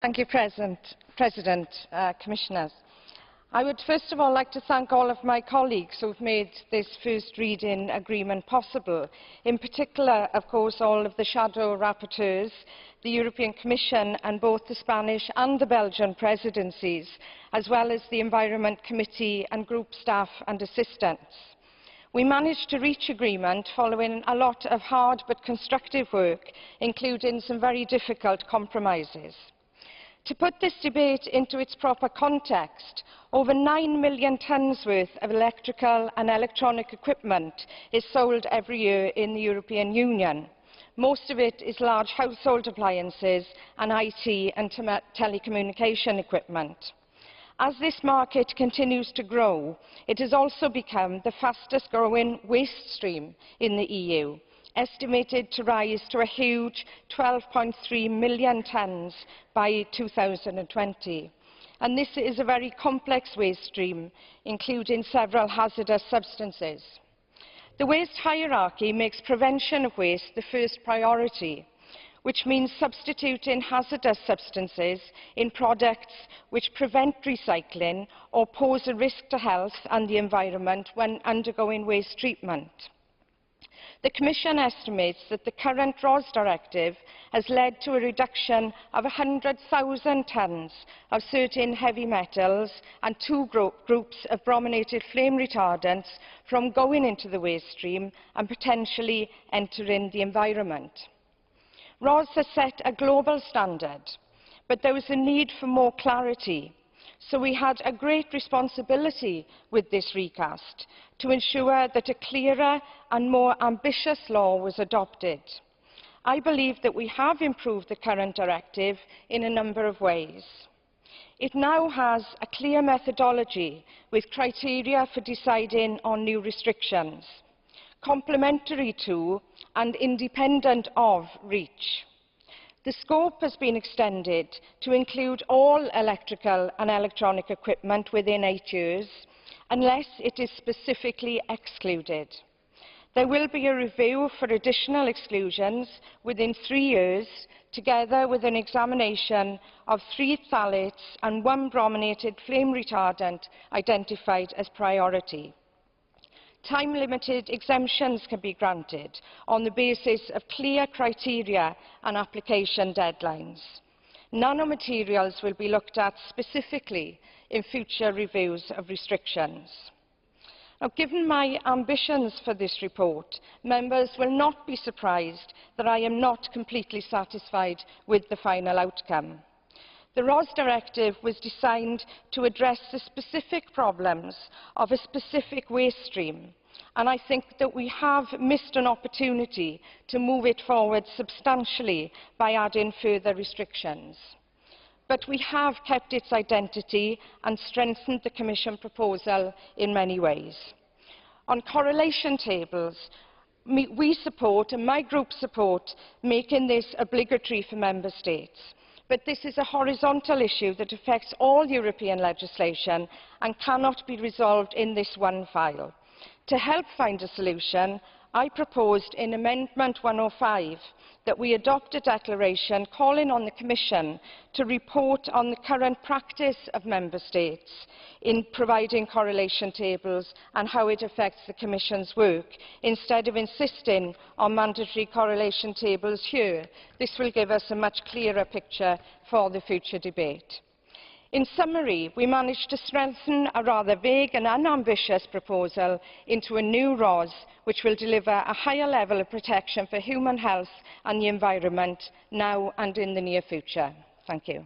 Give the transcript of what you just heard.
Thank you, Commissioners. I would first of all like to thank all of my colleagues who have made this first reading agreement possible. In particular, of course, all of the shadow rapporteurs, the European Commission and both the Spanish and the Belgian presidencies, as well as the Environment Committee and group staff and assistants. We managed to reach agreement following a lot of hard but constructive work, including some very difficult compromises. To put this debate into its proper context, over 9 million tonnes worth of electrical and electronic equipment is sold every year in the European Union. Most of it is large household appliances and IT and telecommunication equipment. As this market continues to grow, it has also become the fastest growing waste stream in the EU, estimated to rise to a huge 12.3 million tonnes by 2020. And this is a very complex waste stream, including several hazardous substances. The waste hierarchy makes prevention of waste the first priority, which means substituting hazardous substances in products which prevent recycling or pose a risk to health and the environment when undergoing waste treatment. The Commission estimates that the current RoHS directive has led to a reduction of 100,000 tonnes of certain heavy metals and two groups of brominated flame retardants from going into the waste stream and potentially entering the environment. RoHS has set a global standard, but there was a need for more clarity. So we had a great responsibility with this recast to ensure that a clearer and more ambitious law was adopted. I believe that we have improved the current directive in a number of ways. It now has a clear methodology with criteria for deciding on new restrictions, complementary to and independent of REACH. The scope has been extended to include all electrical and electronic equipment within 8 years, unless it is specifically excluded. There will be a review for additional exclusions within 3 years, together with an examination of 3 phthalates and 1 brominated flame retardant identified as priority. Time-limited exemptions can be granted on the basis of clear criteria and application deadlines. Nanomaterials will be looked at specifically in future reviews of restrictions. Now, given my ambitions for this report, members will not be surprised that I am not completely satisfied with the final outcome. The RoHS directive was designed to address the specific problems of a specific waste stream, and I think that we have missed an opportunity to move it forward substantially by adding further restrictions. But we have kept its identity and strengthened the Commission proposal in many ways. On correlation tables, we support, and my group support, making this obligatory for Member States. But this is a horizontal issue that affects all European legislation and cannot be resolved in this one file. To help find a solution, I proposed in Amendment 105 that we adopt a declaration calling on the Commission to report on the current practice of Member States in providing correlation tables and how it affects the Commission's work, instead of insisting on mandatory correlation tables here. This will give us a much clearer picture for the future debate. In summary, we managed to strengthen a rather vague and unambitious proposal into a new RoHS, which will deliver a higher level of protection for human health and the environment now and in the near future. Thank you.